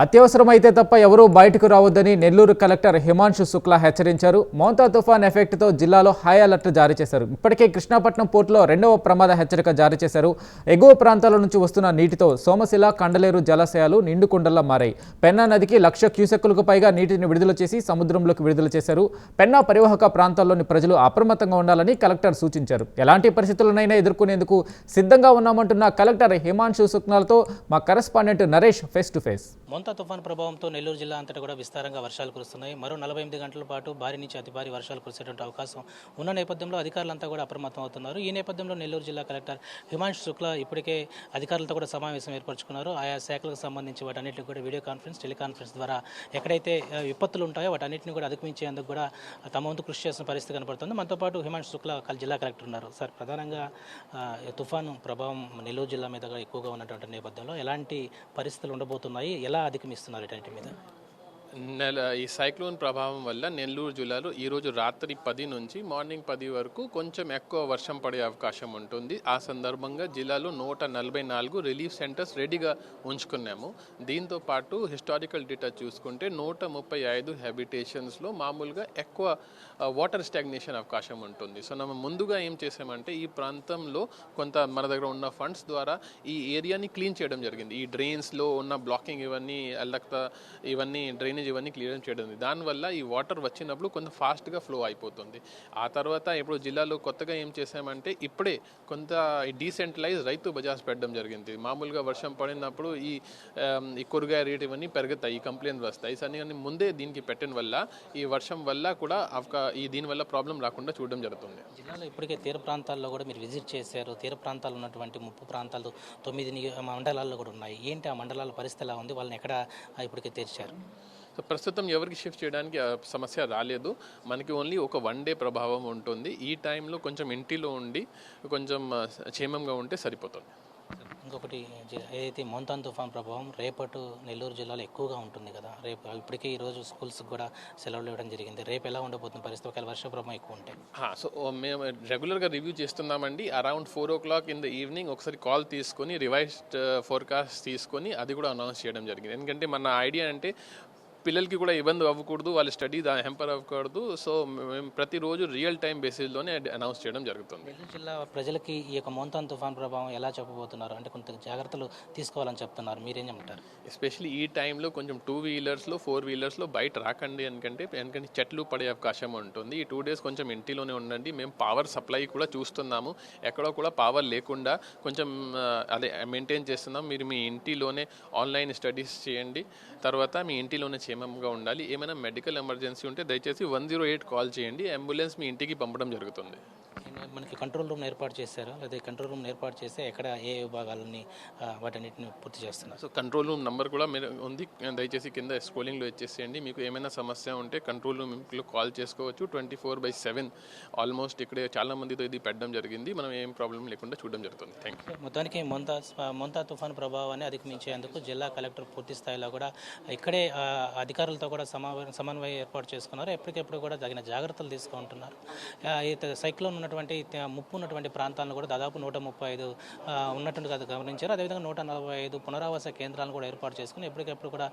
అత్యవసరమైతే తప్ప ఎవరూ బయటకు రావద్దని నెల్లూరు కలెక్టర్ హిమాంశు శుక్లా హెచ్చరించారు. మోంతా తుఫాన్ ఎఫెక్ట్తో జిల్లాలో హై అలర్ట్ జారీ చేశారు. ఇప్పటికే కృష్ణాపట్నం పోర్టులో 2వ ప్రమాద హెచ్చరిక జారీ చేశారు. ఎగువ ప్రాంతాల నుంచి వస్తున్న నీటితో సోమశిల, కండలేరు జలాశయాలు నిండుకుండలా మారాయి. పెన్నా నదికి 1,00,000 క్యూసెక్కులకు పైగా నీటిని విడుదల చేసి సముద్రంలోకి విడుదల చేశారు. పెన్నా పరివాహక ప్రాంతాల్లోని ప్రజలు అప్రమత్తంగా ఉండాలని కలెక్టర్ సూచించారు. ఎలాంటి పరిస్థితులనైనా ఎదుర్కొనేందుకు సిద్ధంగా ఉన్నామంటున్న కలెక్టర్ హిమాంశు శుక్లాతో మా correspondent Naresh face to face. Montha తుఫాను ప్రభావంతో నెల్లూరు జిల్లా అంతటా కూడా విస్తారంగా వర్షాలు కురుస్తున్నాయి. మరో 48 గంటల పాటు భారీ నుంచి అతి భారీ వర్షాలు కురిసేటువంటి అవకాశం ఉన్న నేపథ్యంలో అధికారులంతా కూడా అప్రమత్తం అవుతున్నారు. ఈ నేపథ్యంలో నెల్లూరు జిల్లా కలెక్టర్ హిమాంశు శుక్లా ఇప్పటికే అధికారులతో కూడా సమావేశం ఏర్పరచుకున్నారు. ఆయా శాఖలకు సంబంధించి వాటన్నిటిని కూడా వీడియో కాన్ఫరెన్స్, టెలికాన్ఫరెన్స్ ద్వారా ఎక్కడైతే విపత్తులు ఉంటాయో వాటన్నిటిని కూడా అధిగమించేందుకు కూడా తమ వంతు కృషి చేసిన పరిస్థితి కనపడుతుంది. మనతో పాటు హిమాంశు శుక్లా జిల్లా కలెక్టర్ ఉన్నారు. సార్, ప్రధానంగా తుఫాను ప్రభావం నెల్లూరు జిల్లా మీద ఎక్కువగా ఉన్నటువంటి నేపథ్యంలో ఎలాంటి పరిస్థితులు ఉండబోతున్నాయి, ఎలా అధిగమిస్తున్నారు ఇలాంటి మీద? ఈ సైక్లోన్ ప్రభావం వల్ల నెల్లూరు జిల్లాలో ఈరోజు రాత్రి 10 నుంచి మార్నింగ్ 10 వరకు కొంచెం ఎక్కువ వర్షం పడే అవకాశం ఉంటుంది. ఆ సందర్భంగా జిల్లాలో 144 రిలీఫ్ సెంటర్స్ రెడీగా ఉంచుకున్నాము. దీంతో పాటు హిస్టారికల్ డేటా చూసుకుంటే 135 హ్యాబిటేషన్స్లో మామూలుగా ఎక్కువ వాటర్ స్టాగ్నేషన్ అవకాశం ఉంటుంది. సో మనం ముందుగా ఏం చేసామంటే ఈ ప్రాంతంలో కొంత మన దగ్గర ఉన్న ఫండ్స్ ద్వారా ఈ ఏరియాని క్లీన్ చేయడం జరిగింది. ఈ డ్రైన్స్లో ఉన్న బ్లాకింగ్ ఇవన్నీ డ్రైనేజ్ ఇవన్నీ క్లియర్ చేయడం. దానివల్ల ఈ వాటర్ వచ్చినప్పుడు కొంత ఫాస్ట్గా ఫ్లో అయిపోతుంది. ఆ తర్వాత ఇప్పుడు జిల్లాలో కొత్తగా ఏం చేసామంటే ఇప్పుడే కొంత డీసెంట్రలైజ్ రైతు బజార్స్ పెట్టడం జరిగింది. మామూలుగా వర్షం పడినప్పుడు ఈ కూరగాయ రేట్ ఇవన్నీ పెరుగుతాయి, ఈ కంప్లైంట్ వస్తాయి. కానీ ముందే దీనికి పెట్టిన వల్ల ఈ వర్షం వల్ల కూడా దీనివల్ల ప్రాబ్లం రాకుండా చూడడం జరుగుతుంది. జిల్లాలో ఇప్పటికే తీర ప్రాంతాల్లో కూడా మీరు విజిట్ చేశారు. తీర ప్రాంతాలు ఉన్నటువంటి ముప్పు ప్రాంతాలు 9 మండలాల్లో కూడా ఉన్నాయి. ఏంటి ఆ మండలాల పరిస్థితి ఎలా ఉంది? వాళ్ళని ఎక్కడ ఇప్పటికే తెరిచారు? సో ప్రస్తుతం ఎవరికి షిఫ్ట్ చేయడానికి సమస్య రాలేదు. మనకి ఓన్లీ ఒక 1 డే ప్రభావం ఉంటుంది. ఈ టైంలో కొంచెం ఇంటిలో ఉండి కొంచెం క్షేమంగా ఉంటే సరిపోతుంది. ఇంకొకటి, ఏదైతే మోంతా తుఫాన్ ప్రభావం రేపటి నెల్లూరు జిల్లాలో ఎక్కువగా ఉంటుంది కదా. రేపు ఇప్పటికే ఈరోజు స్కూల్స్కి కూడా సెలవులు ఇవ్వడం జరిగింది. రేపు ఎలా ఉండబోతున్న పరిస్థితి ఒకవేళ వర్ష ప్రభావం ఎక్కువ ఉంటే? సో మేము రెగ్యులర్గా రివ్యూ చేస్తున్నామండి. Around 4 o'clock in the evening ఒకసారి కాల్ తీసుకొని రివైజ్డ్ ఫోర్కాస్ట్ తీసుకొని అది కూడా అనౌన్స్ చేయడం జరిగింది. ఎందుకంటే మన ఐడియా అంటే పిల్లలకి కూడా ఇబ్బంది అవ్వకూడదు, వాళ్ళ స్టడీ హెంపర్ అవ్వకూడదు. సో మేము ప్రతిరోజు రియల్ టైం బేసిస్లోనే అనౌన్స్ చేయడం జరుగుతుంది. నెల్లూరు జిల్లా ప్రజలకి ఈ యొక్క మోంతా తుఫాన్ ప్రభావం ఎలా చెప్పబోతున్నారు? అంటే కొంత జాగ్రత్తలు తీసుకోవాలని చెప్తున్నారు, మీరేం చెప్తారు? ఎస్పెషల్లీ ఈ టైంలో కొంచెం 2 వీలర్స్లో 4 వీలర్స్లో బయట రాకండి. ఎందుకంటే చెట్లు పడే అవకాశం ఉంటుంది. ఈ 2 days కొంచెం ఇంటిలోనే ఉండండి. మేము పవర్ సప్లై కూడా చూస్తున్నాము. ఎక్కడో కూడా పవర్ లేకుండా కొంచెం అదే మెయింటైన్ చేస్తున్నాం. మీరు మీ ఇంటిలోనే ఆన్లైన్ స్టడీస్ చేయండి. తర్వాత మీ ఇంటిలోనే క్షేమంగా ఉండాలి. ఏమైనా మెడికల్ ఎమర్జెన్సీ ఉంటే దయచేసి 108 కాల్ చేయండి. అంబులెన్స్ మీ ఇంటికి పంపడం జరుగుతుంది. మనకి కంట్రోల్ రూమ్ ఏర్పాటు చేశారా? లేదా కంట్రోల్ రూమ్ ఏర్పాటు చేస్తే ఎక్కడ ఏ విభాగాలని వాటన్నిటిని పూర్తి చేస్తున్నారు? సో కంట్రోల్ రూమ్ నెంబర్ కూడా మీరు ఉంది, దయచేసి కింద స్క్రోలింగ్లో ఇచ్చేసేయండి. మీకు ఏమైనా సమస్య ఉంటే కంట్రోల్ రూమ్లో కాల్ చేసుకోవచ్చు. 24/7 ఆల్మోస్ట్ ఇక్కడ చాలా మందితో ఇది పెట్టడం జరిగింది. మనం ఏం ప్రాబ్లం లేకుండా చూడడం జరుగుతుంది. Thank you. మొత్తానికి మోంతా తుఫాను ప్రభావాన్ని అధిగమించేందుకు జిల్లా కలెక్టర్ పూర్తి స్థాయిలో కూడా ఇక్కడే అధికారులతో కూడా సమన్వయం ఏర్పాటు చేసుకున్నారు. ఎప్పటికెప్పుడు కూడా తగిన జాగ్రత్తలు తీసుకుంటున్నారు. సైక్లోన్ ఉన్నటువంటి ముప్పు ఉన్నటువంటి ప్రాంతాలను కూడా దాదాపు 135 ఉన్నట్టుగా గమనించారు. అదేవిధంగా 145 పునరావాస కేంద్రాలను కూడా ఏర్పాటు చేసుకుని ఎప్పటికెప్పుడు కూడా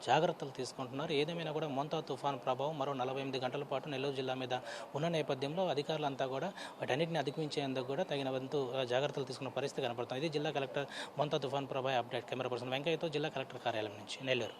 జాగ్రత్తలు తీసుకుంటున్నారు. ఏదేమైనా కూడా మోంతా తుఫాన్ ప్రభావం మరో 48 గంటల పాటు నెల్లూరు జిల్లా మీద ఉన్న నేపథ్యంలో అధికారులంతా కూడా వాటన్నిటిని అధిగమించేందుకు కూడా తగిన వంతు జాగ్రత్తలు తీసుకున్న పరిస్థితి కనపడుతుంది. ఇది జిల్లా కలెక్టర్ మోంతా తుఫాన్ ప్రభావ అప్డేట్. కెమెరా పర్సన్ వెంకయ్యతో జిల్లా కలెక్టర్ కార్యాలయం నుంచి నెల్లూరు.